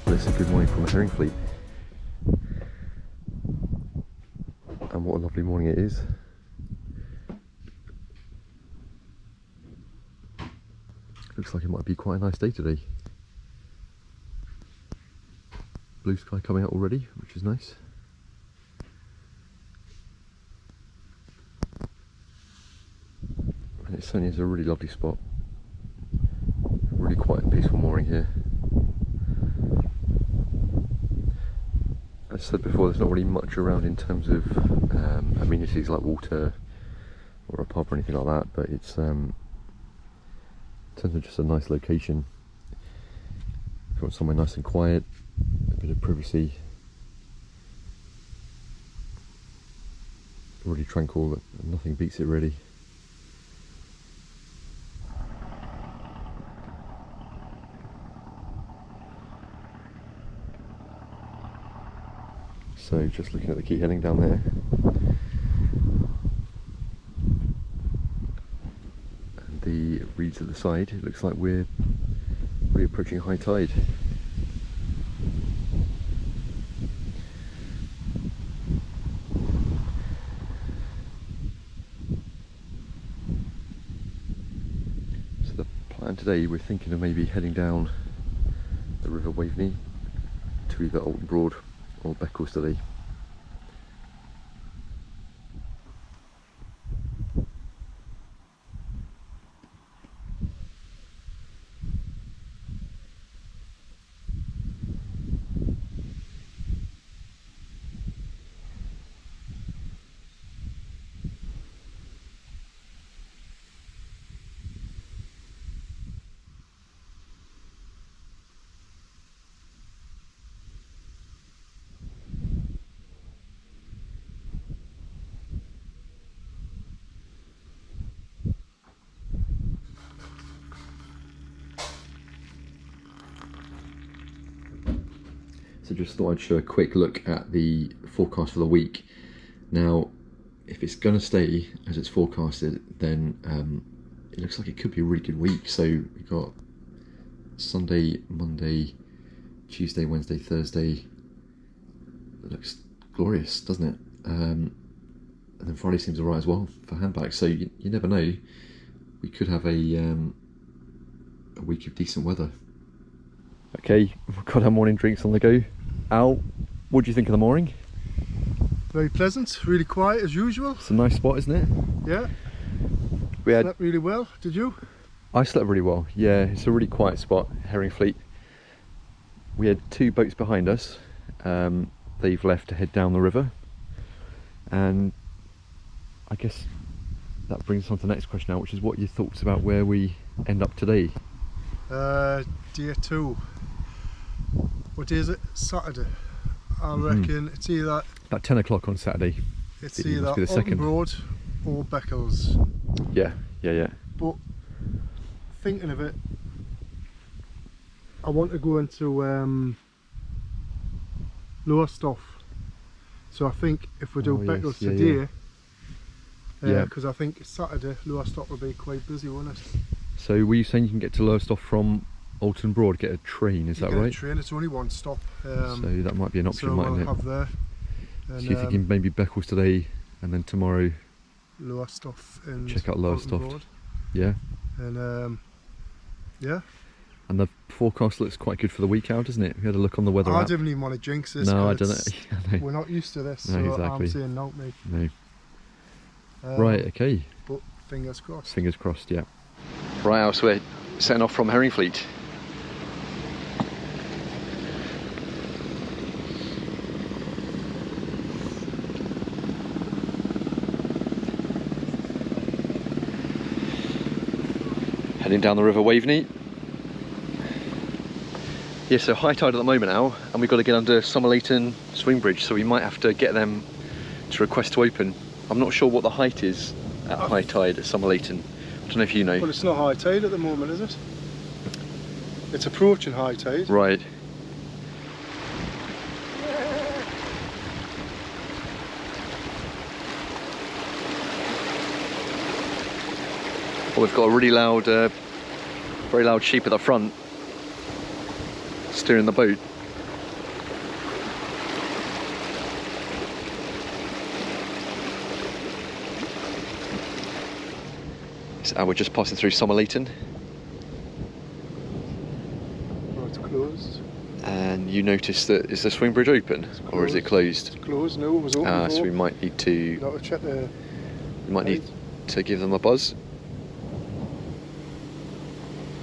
Well, it's a good morning from Herringfleet, and what a lovely morning it is. Looks like it might be quite a nice day today. Blue sky coming out already, which is nice. And it certainly is a really lovely spot. Really quiet and peaceful mooring here. As I said before, there's not really much around in terms of amenities like water or a pub or anything like that, but it's in terms of just a nice location. If you want somewhere nice and quiet, a bit of privacy, really tranquil, nothing beats it really. So just looking at the quay heading down there, and the reeds at the side, it looks like we're approaching high tide. So the plan today, we're thinking of maybe heading down the River Waveney to either Norfolk Broads or Beccles today. So just thought I'd show a quick look at the forecast for the week. Now, if it's going to stay as it's forecasted, then it looks like it could be a really good week. So we've got Sunday, Monday, Tuesday, Wednesday, Thursday. It looks glorious, doesn't it? And then Friday seems alright as well for handbags. So you never know. We could have a week of decent weather. Okay, we've got our morning drinks on the go. Al, what do you think of the mooring? Very pleasant, really quiet as usual. It's a nice spot, isn't it? Yeah. We had Slept really well, did you? I slept really well, yeah. It's a really quiet spot, Herringfleet. We had two boats behind us. They've left to head down the river. And I guess that brings us on to the next question now, which is what are your thoughts about where we end up today? Day 2. What day is it? Saturday. I reckon it's either... About 10 o'clock on Saturday. It's either Norfolk Broads or Beccles. Yeah. But thinking of it, I want to go into lower stuff. So I think if we do Beccles today, because I think Saturday lower stuff will be quite busy, won't it? So were you saying you can get to Lowestoft from Alton Broad, get a train, is that right? A train, it's only one stop. So that might be an option, so mightn't we'll it? have there. And, so you're thinking maybe Beccles today, and then tomorrow Lowestoft and check out Lowestoft. Yeah. And yeah. And the forecast looks quite good for the week out, doesn't it? We had a look on the weather app. I didn't even want to jinx this. No, I don't know. Yeah, no. We're not used to this, No, so exactly. I'm saying no, mate. No. Right, okay. But fingers crossed. Fingers crossed, yeah. Right, so we're setting off from Herringfleet. Heading down the River Waveney. Yeah, so high tide at the moment now, and we've got to get under Somerleyton swing bridge, so we might have to get them to request to open. I'm not sure what the height is at high tide at Somerleyton. I don't know if you know. Well, it's not high tide at the moment, is it? It's approaching high tide. Right. Well, we've got a really loud, very loud sheep at the front steering the boat. and we're just passing through Somerleyton. Oh, it's closed. And you notice that, is the swing bridge open or is it closed? It's closed, no, it was open before. So we might need to... Got to check the... We might need to give them a buzz.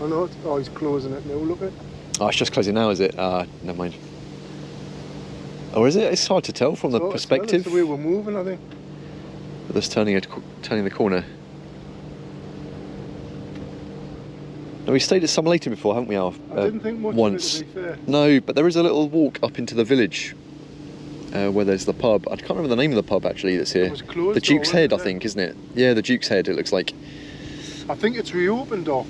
Oh no, oh, he's closing it now, look at it. Oh, it's just closing now, is it? Never mind. Or is it? It's hard to tell from the perspective. That's the way we're moving, I think. But that's turning the corner. No, we stayed at Somerleyton before, haven't we, Alf? I didn't think much once. of it, to be fair. No, but there is a little walk up into the village where there's the pub. I can't remember the name of the pub actually that's here. It was closed, the Duke's though, Head, I wasn't it? think, isn't it? Yeah, the Duke's Head, it looks like. I think it's reopened though.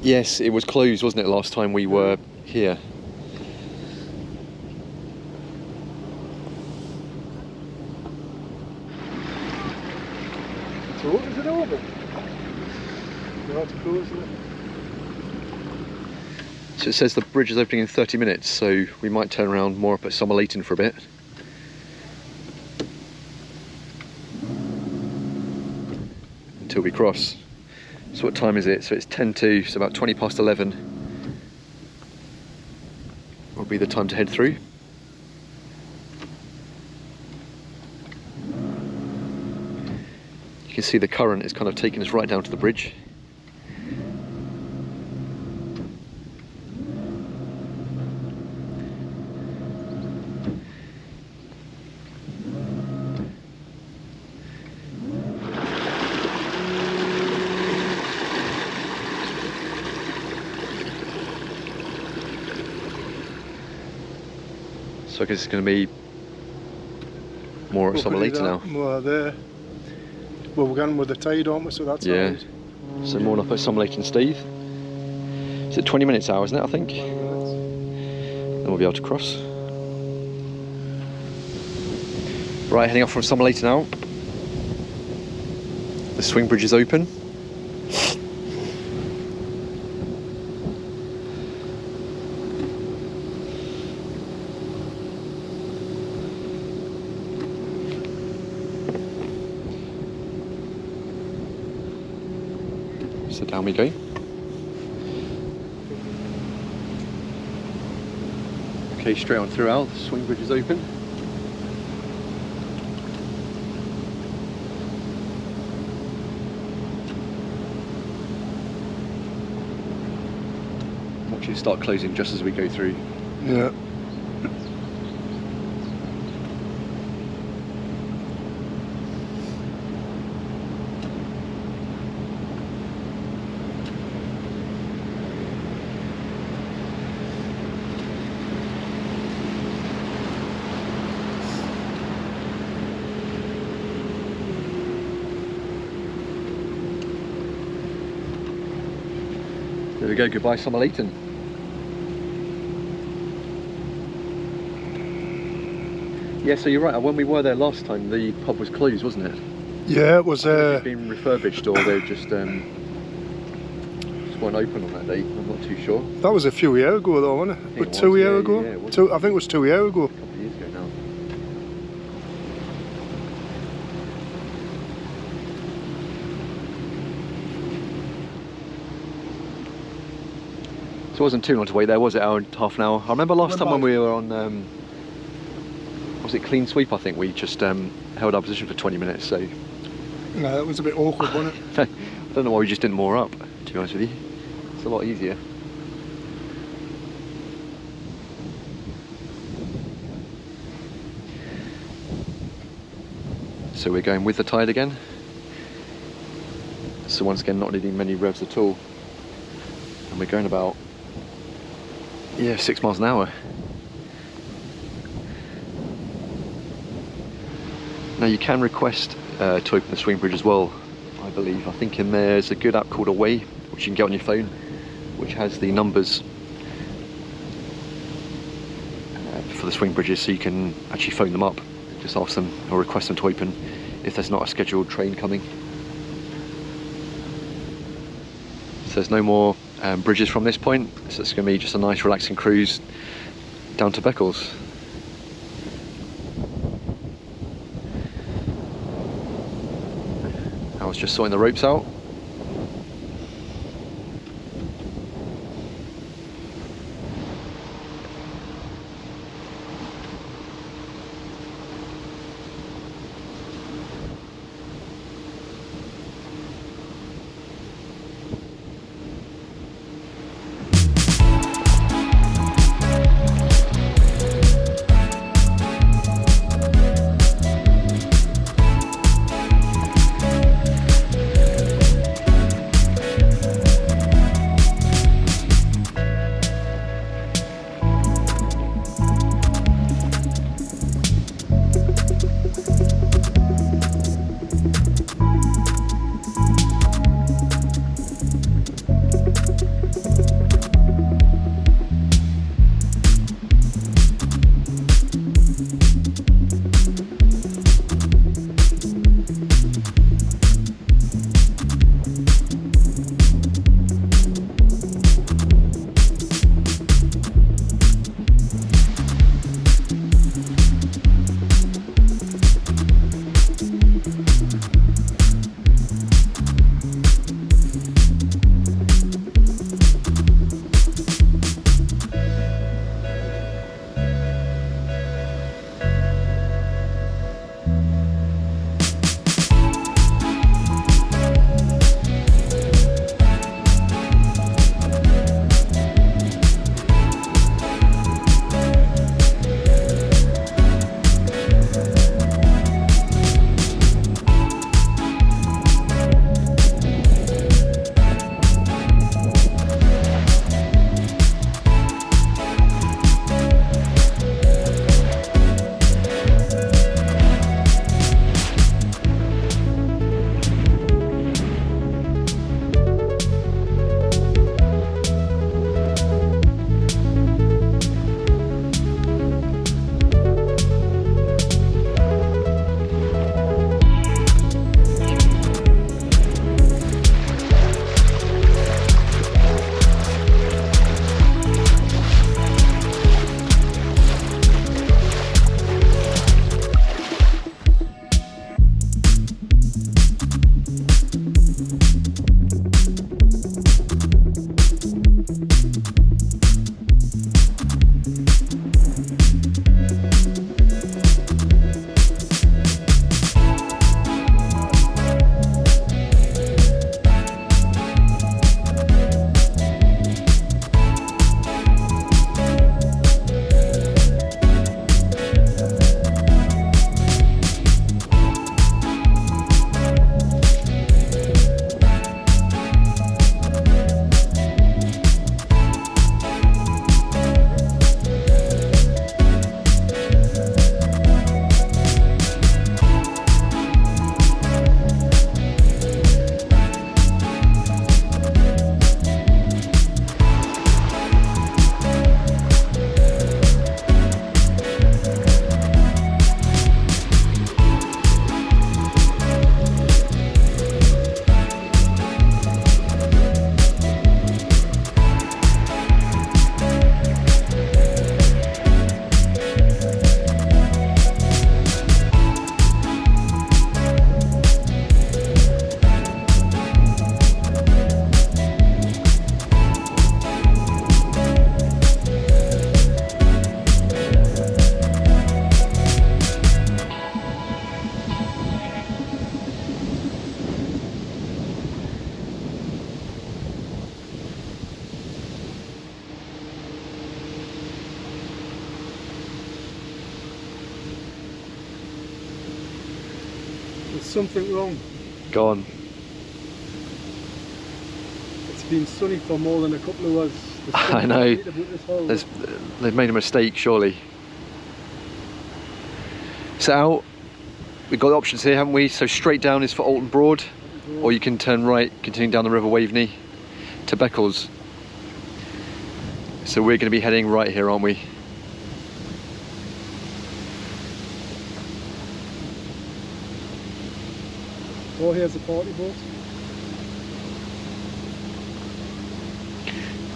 Yes, it was closed, wasn't it, last time we were here? So is it open? No, it's closed, isn't it? So it says the bridge is opening in 30 minutes, so we might turn around more up at Somerleyton for a bit. Until we cross. So what time is it? So it's 10 to, so about 20 past 11 will be the time to head through. You can see the current is kind of taking us right down to the bridge. So I guess it's going to be more at Somerleyton now. More there. Well, we're going with the tide, aren't we? So that's yeah. So more up at Somerleyton, Steve. Is it 20 minutes now, isn't it, I think? 20 minutes. Then we'll be able to cross. Right, heading off from Somerleyton now. The swing bridge is open. So down we go. Okay, straight on through Al, the swing bridge is open. Watch it start closing just as we go through. Yeah. There we go, goodbye Somerleyton. Yeah, so you're right, when we were there last time the pub was closed, wasn't it? Yeah, it was It's been refurbished or they just weren't open on that day, I'm not too sure. that was a few years ago though, wasn't it? But 2 years ago? Yeah, it I think it was 2 years ago. A couple of years ago now. So it wasn't too long to wait there, was it? Half an hour. I remember last time when we were on, was it clean sweep? I think we just held our position for 20 minutes. So No, it was a bit awkward, wasn't it? I don't know why we just didn't moor up. To be honest with you, it's a lot easier. So we're going with the tide again. So once again, not needing many revs at all, and we're going about 6 miles an hour. Now you can request to open the swing bridge as well, I believe. I think in there's a good app called Away, which you can get on your phone, which has the numbers for the swing bridges, so you can actually phone them up, just ask them or request them to open if there's not a scheduled train coming. So there's no more bridges from this point, so it's going to be just a nice relaxing cruise down to Beccles. whilst just sorting the ropes out. There's something wrong. Go on. It's been sunny for more than a couple of hours. I know. They've made a mistake, surely. So out, we've got options here, haven't we? So straight down is for Alton Broad, or you can turn right, continuing down the River Waveney to Beccles. So we're going to be heading right here, aren't we? Oh, here's a party boat.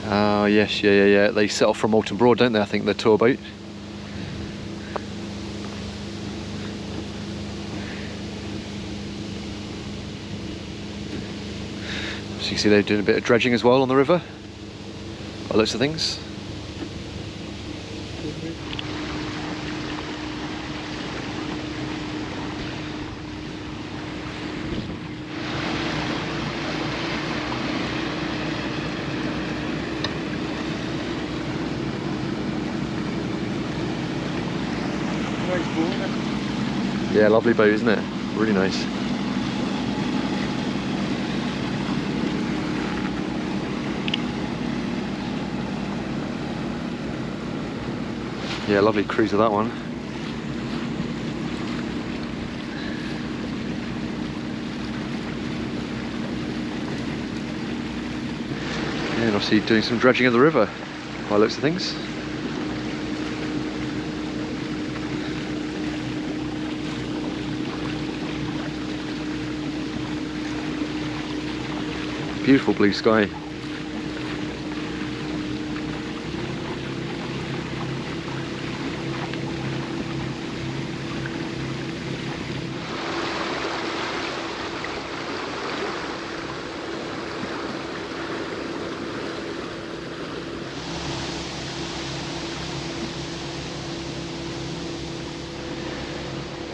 Oh yes, yeah. They set off from Alton Broad, don't they? I think the tour boat. So you can see they're doing a bit of dredging as well on the river. By lots of things. Yeah, lovely boat, isn't it? Really nice. Yeah, lovely cruise of that one. Yeah, and obviously doing some dredging of the river by looks of things. Beautiful blue sky.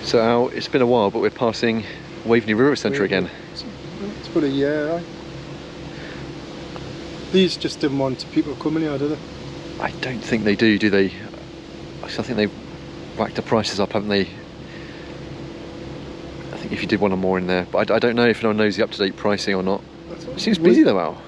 So Al, it's been a while, but we're passing Waveney River Centre again. It's about a year, right? These just didn't want people coming here, do they? I don't think they do they? I think they've whacked the prices up, haven't they? I think if you did want more in there, but I don't know if anyone knows the up-to-date pricing or not. It seems busy though, Al.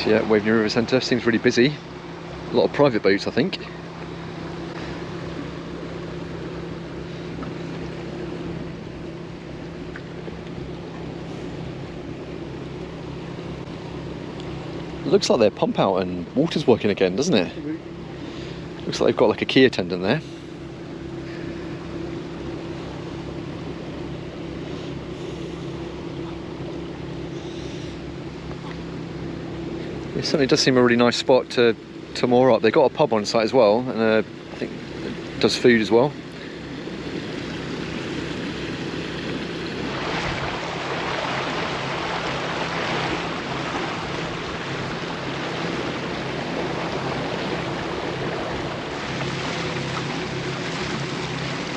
Yeah, Waveney River Centre seems really busy. A lot of private boats, I think. It looks like their pump out and water's working again, doesn't it? Looks like they've got like a key attendant there. It certainly does seem a really nice spot to moor up. They've got a pub on site as well, and I think it does food as well.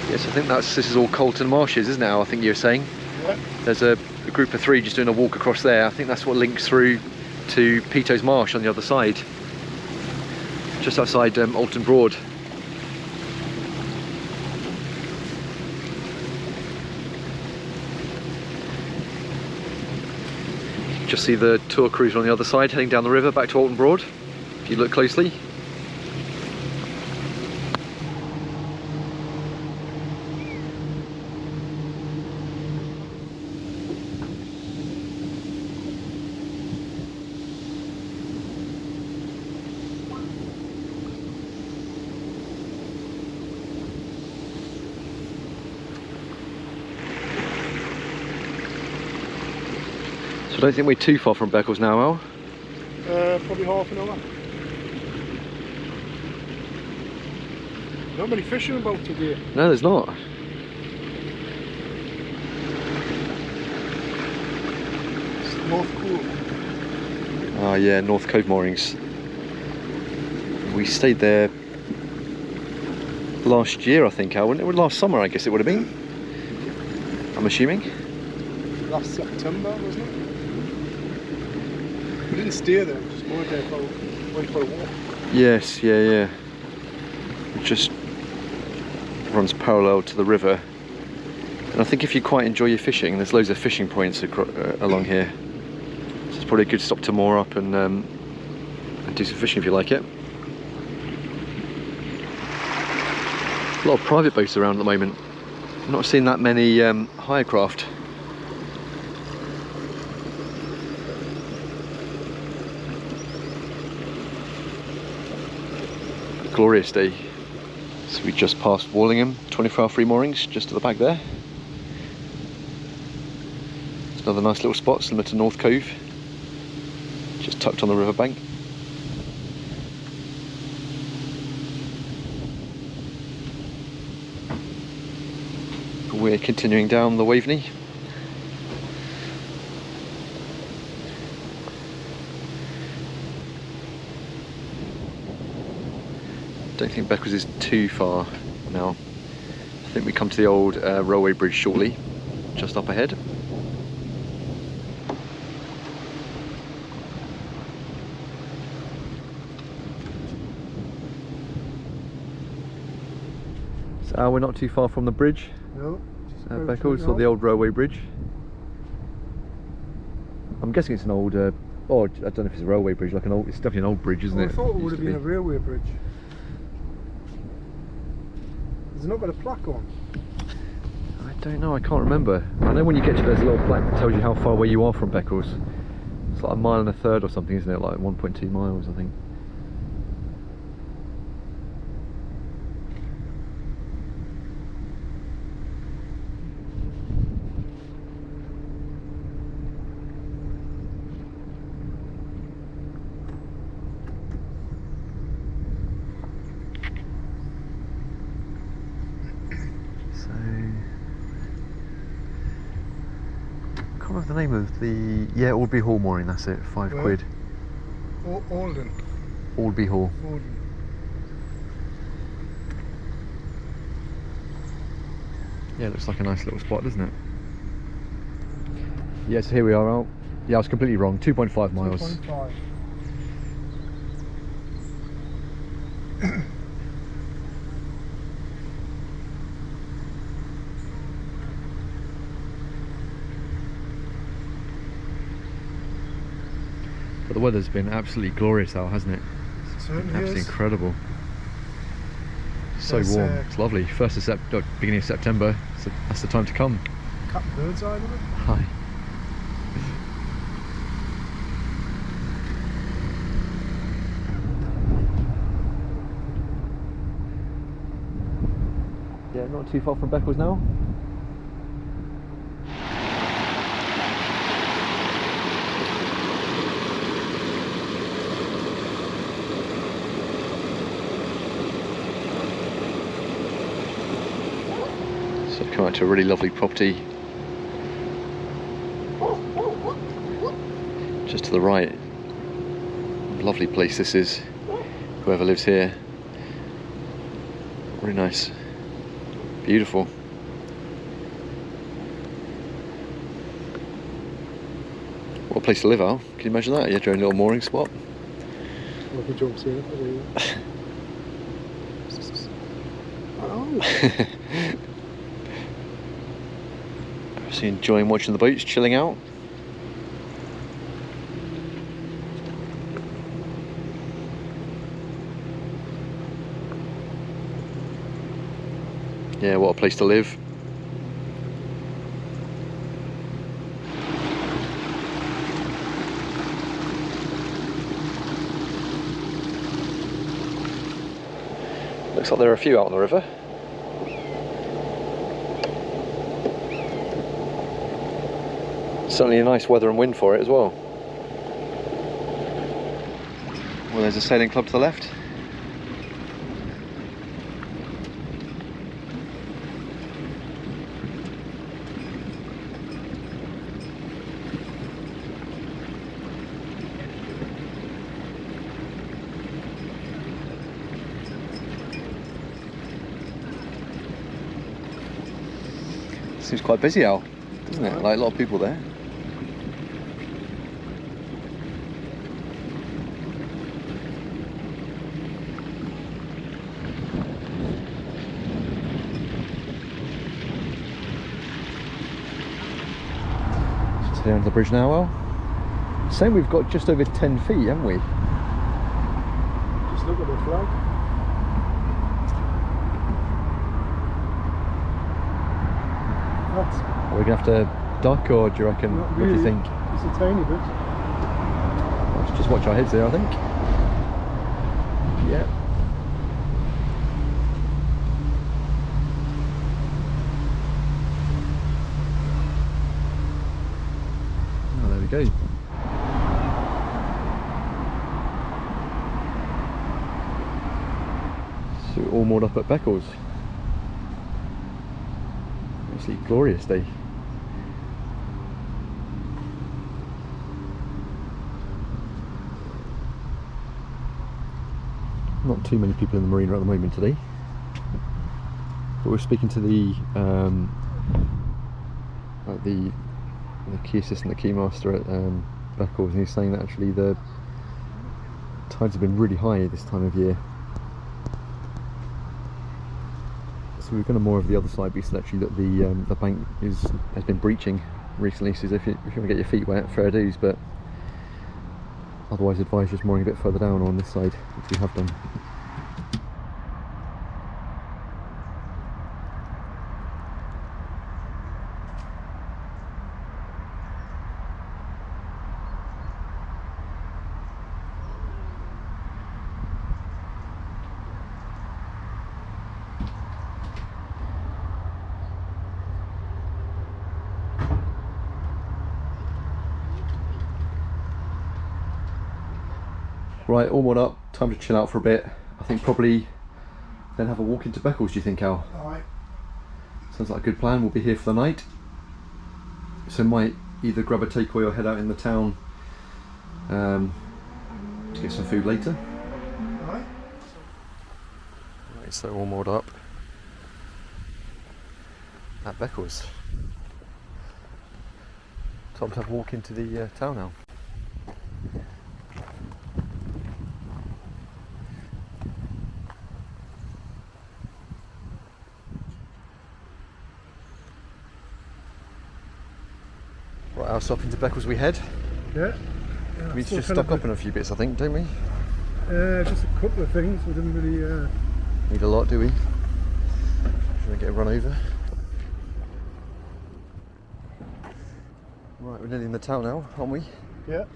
Yes, I think this is all Colton Marshes, isn't it, Al? I think you were saying. Yeah. There's a group of 3 just doing a walk across there. I think that's what links through to Peato's Marsh on the other side, just outside Alton Broad. Just see the tour cruiser on the other side heading down the river back to Alton Broad, if you look closely. I don't think we're too far from Beccles now, Al. Probably half an hour. Not many fishing about today. No, there's not. It's North Cove. Ah, yeah, North Cove moorings. We stayed there last year, I think, Al. Last summer, I guess it would have been. I'm assuming. Last September, wasn't it? We didn't stay there, we just moored there went for a walk. Yes, yeah. It just runs parallel to the river. And I think if you quite enjoy your fishing, there's loads of fishing points along here. So it's probably a good stop to moor up and do some fishing if you like it. A lot of private boats around at the moment. I'm not seeing that many hire craft. Glorious day. So we just passed Wallingham, 24-hour free moorings, just to the back there. It's another nice little spot, similar to North Cove. just tucked on the riverbank. We're continuing down the Waveney. Don't think Beccles is too far now. I think we come to the old railway bridge shortly, just up ahead. So we're not too far from the bridge. No. At Beccles, or the old railway bridge. I'm guessing it's an old, I don't know if it's a railway bridge, like it's definitely an old bridge, isn't it? I thought it would have been a railway bridge. Has it not got a plaque on? I don't know, I can't remember. I know when you get to there's a little plaque that tells you how far away you are from Beccles. It's like 1.3 miles or something, isn't it? Like 1.2 miles, I think. I can't remember the name of the... Aldby Hall mooring, that's it, £5. Alden. Aldby Hall. Alden. Yeah, it looks like a nice little spot, doesn't it? Yeah, so here we are. Yeah, I was completely wrong, 2.5 miles. 2.5. But the weather's been absolutely glorious out, hasn't it? Certainly absolutely is. Incredible. So warm. It's lovely. Beginning of September. So that's the time to come. Cut bird's eye of it. Hi. Yeah, not too far from Beccles now. So come out to a really lovely property just to the right. Lovely place this is, whoever lives here. Really nice, beautiful. What a place to live, Al. Can you imagine that? You had your own little mooring spot. Well, if you jump in it, oh. So you're enjoying watching the boats, chilling out. Yeah, what a place to live. Looks like there are a few out on the river. Certainly a nice weather and wind for it as well. Well, there's a sailing club to the left. Seems quite busy, Al, doesn't it? Like a lot of people there. Just here on the bridge now, Al. Saying we've got just over 10 feet, haven't we? Just look at the flag. Are we going to have to duck, or do you reckon? Not really. What do you think? It's a tiny bit. Let's just watch our heads there, I think. Yeah. Oh, there we go. So we're all moored up at Beccles. Absolutely glorious day. Not too many people in the marina at the moment today, but we're speaking to the key assistant, the key master at Beccles, and he's saying that actually the tides have been really high this time of year. So we're going to moor over the other side because actually that the bank has been breaching recently. So if you want to get your feet wet, fair dues, but otherwise advise just mooring a bit further down on this side, which we have done. Right, all moored up, time to chill out for a bit. I think probably then have a walk into Beccles, do you think, Al? Alright. Sounds like a good plan. We'll be here for the night. So might either grab a takeaway or head out in the town to get some food later. Alright. Right, so all moored up at Beccles. Time to have a walk into the town now. Right, I'll stop into Beccles we head. Yeah. We just stock up on a few bits, I think, don't we? Just a couple of things. We didn't really need a lot, do we? Should we get a run over? Right, we're nearly in the town now, aren't we? Yeah.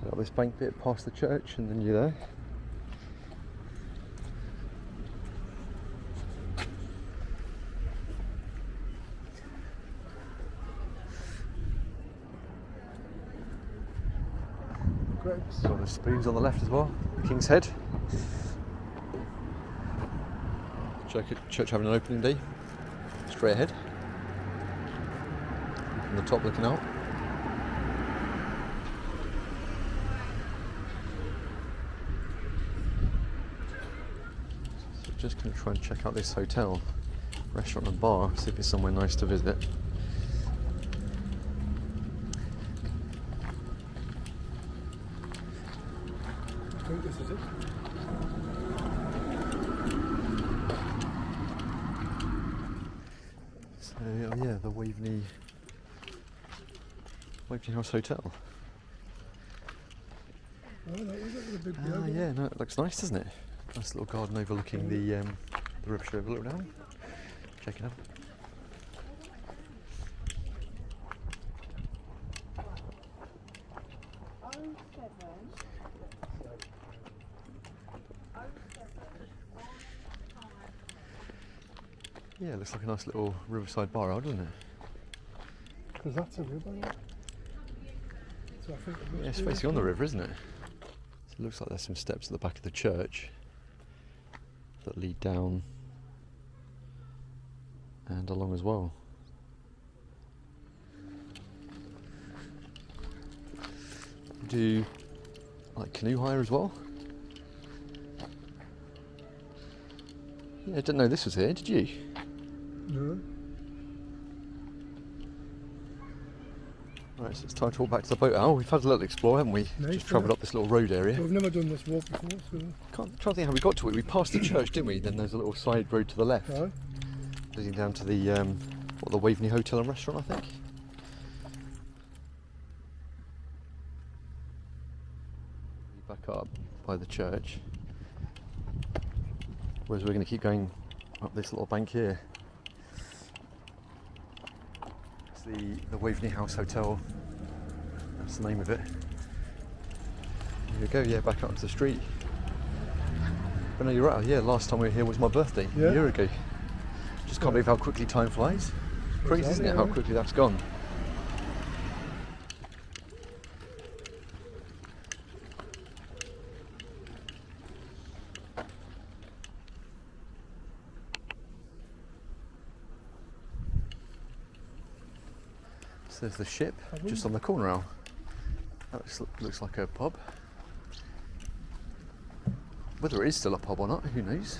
Got this bank bit past the church, and then you're there. So the spoons on the left as well, King's Head. Church having an opening day, straight ahead. From the top looking out. So just going to try and check out this hotel, restaurant and bar, see if it's somewhere nice to visit. I think this is it. So yeah, the Waveney House Hotel. Oh, that was it with a big building. Yeah, no, it looks nice, doesn't it? Nice little garden overlooking the river. Should we have a look down? Check it out. Yeah, it looks like a nice little riverside bar out, doesn't it? Because that's a river. So I think yeah, it's facing on the river, isn't it? So it looks like there's some steps at the back of the church that lead down and along as well. Do like canoe hire as well? Yeah, I didn't know this was here, did you? No. Right, so it's time to walk back to the boat, Al. We've had a little explore, haven't we? Nice, just travelled up this little road area. We've never done this walk before, so... Trying to think how we got to it. We passed the church, didn't we? Then there's a little side road to the left, leading down to the the Waveney Hotel and Restaurant, I think. Back up by the church. Whereas we're going to keep going up this little bank here. It's the Waveney House Hotel. That's the name of it. Here we go, yeah, back up to the street. But no, you're right, yeah, last time we were here was my birthday, a year ago. Just can't believe how quickly time flies. Crazy, isn't it, how quickly that's gone. So there's the ship just on the corner now. That looks like a pub. Whether it is still a pub or not, who knows?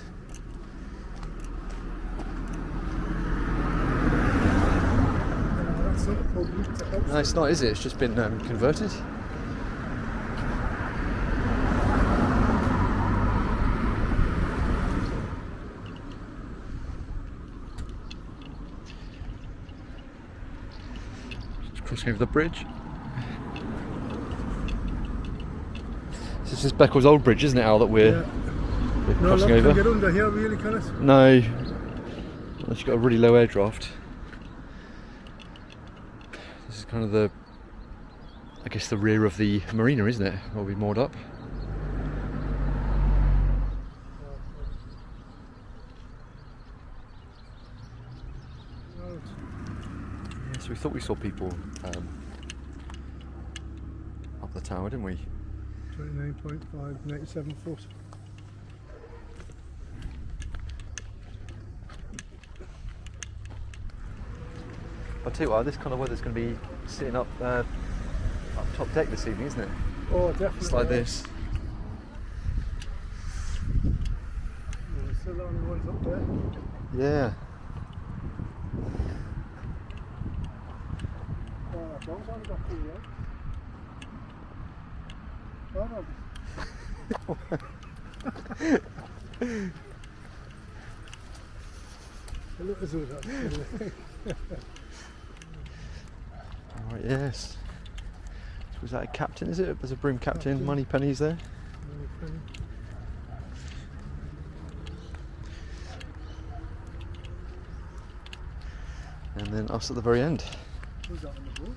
No, it's not, is it? It's just been converted. Just crossing over the bridge. This is Beccles Old Bridge, isn't it, Al, that we're crossing over? No, get under here, really, can it? No, unless you've got a really low air draft. This is kind of the, I guess, the rear of the marina, isn't it? Where we moored up. Yeah, so we thought we saw people up the tower, didn't we? 29.5, 97 foot. I'll tell you what, this kind of weather's going to be sitting up top deck this evening, isn't it? Oh, definitely. It's like this. There's still the only ones up there. Yeah. Oh, that dog's only got 2 legs. Look at that. Alright, yes. Was that a captain, is it? There's a broom captain, money pennies there. And then us at the very end. Who's that on the boat?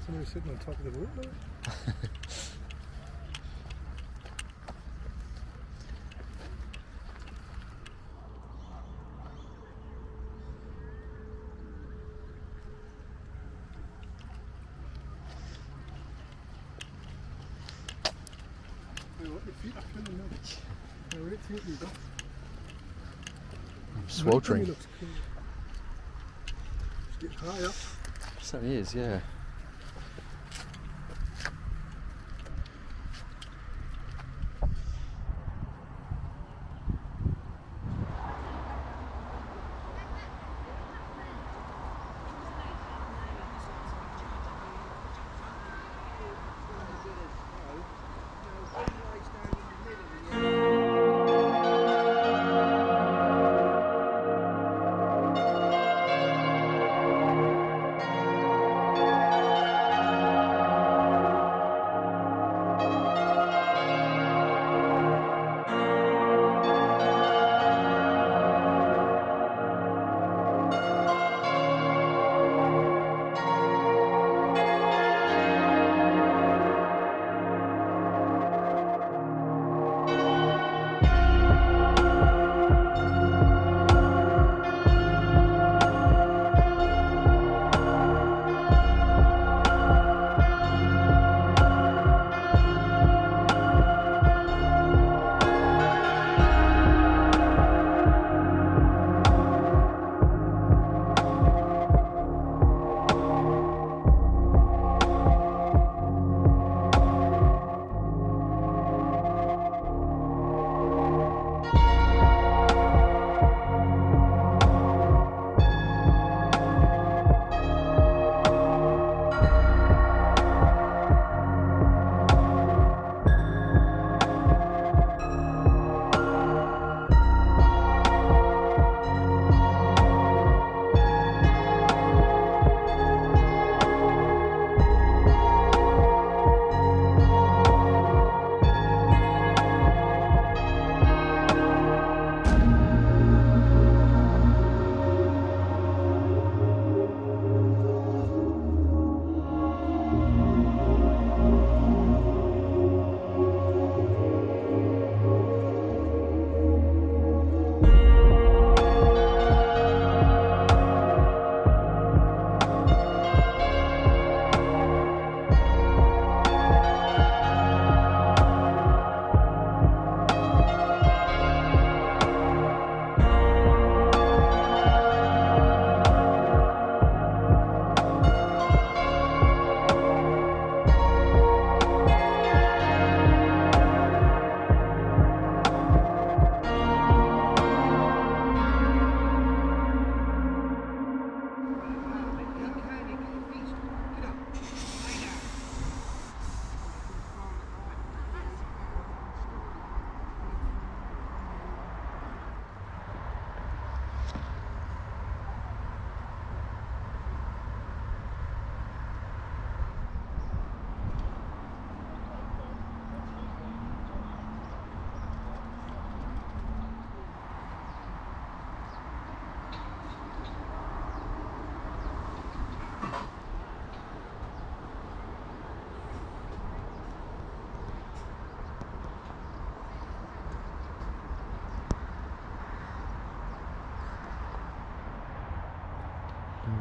Somebody sitting on top of the boat there? I'm sweltering. Looks cool. It's getting high up. It certainly is, yeah.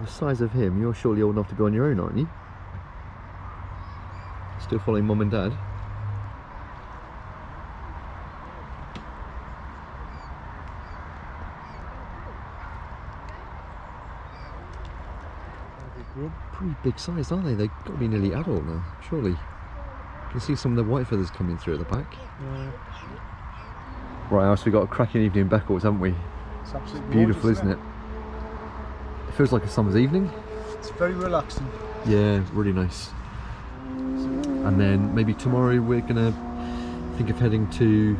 The size of him, you're surely old enough to be on your own, aren't you? Still following Mum and Dad? Pretty big size, aren't they? They've got to be nearly adult now, surely. You can see some of the white feathers coming through at the back. Yeah. Right, Alice, we've got a cracking evening in Beccles, haven't we? It's absolutely beautiful, gorgeous, isn't it? It feels like a summer's evening. It's very relaxing. Yeah, really nice. And then maybe tomorrow we're going to think of heading to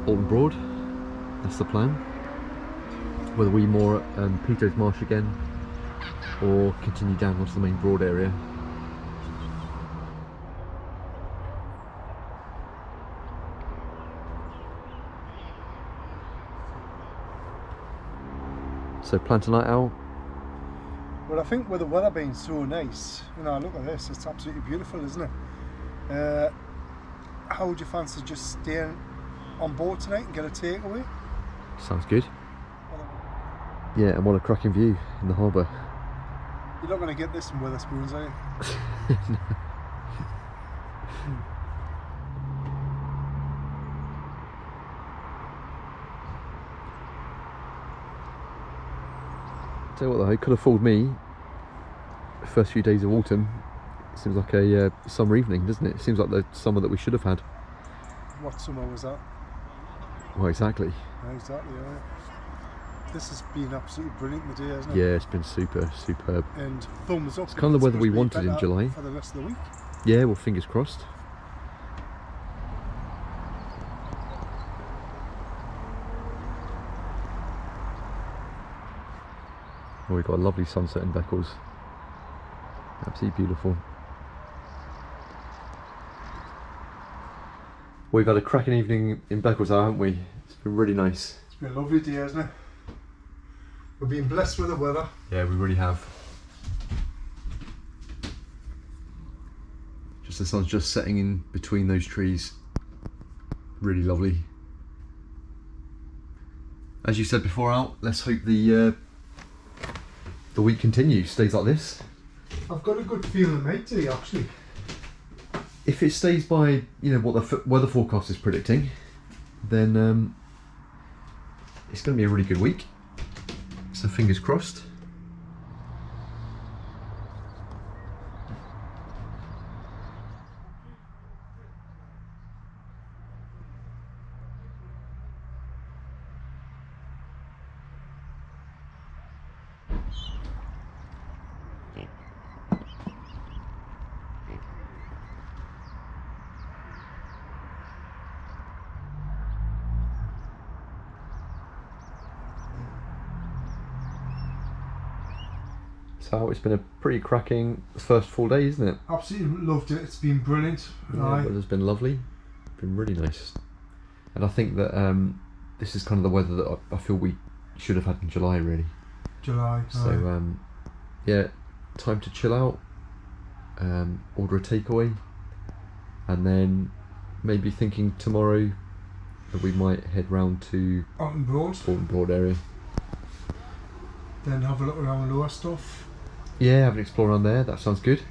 Norfolk Broad. That's the plan. Whether we moor at Peter's Marsh again, or continue down onto the main Broad area. So plan tonight, Al? Well, I think with the weather being so nice, you know, look at this, it's absolutely beautiful, isn't it? How would you fancy just staying on board tonight and get a takeaway? Sounds good. Yeah, and what a cracking view in the harbour. You're not going to get this in Wetherspoons, are you? No. Tell you what though, it could have fooled me. The first few days of autumn, it seems like a summer evening, doesn't it? It seems like the summer that we should have had. What summer was that? Well, exactly. Yeah, exactly, yeah. This has been absolutely brilliant today, hasn't it? Yeah, it's been superb. And thumbs up. It's kind of the weather we wanted in July. For the rest of the week. Yeah, well, fingers crossed. Oh, we've got a lovely sunset in Beccles. Absolutely beautiful. We've had a cracking evening in Beccles, haven't we? It's been really nice. It's been a lovely day, hasn't it? We've been blessed with the weather. Yeah, we really have. Just the sun's just setting in between those trees. Really lovely. As you said before, Al, let's hope the week continues, stays like this. I've got a good feeling, mate, today, actually. If it stays by, you know, what the weather forecast is predicting, then it's going to be a really good week. So fingers crossed. So it's been a pretty cracking first full day, isn't it? Absolutely loved it. It's been brilliant. Yeah, it's been lovely. Been really nice. And I think that this is kind of the weather that I feel we should have had in July, really. July. So yeah, time to chill out, order a takeaway, and then maybe thinking tomorrow that we might head round to Norfolk Broad area. Then have a look around Lower stuff. Yeah, have an explore around there. That sounds good.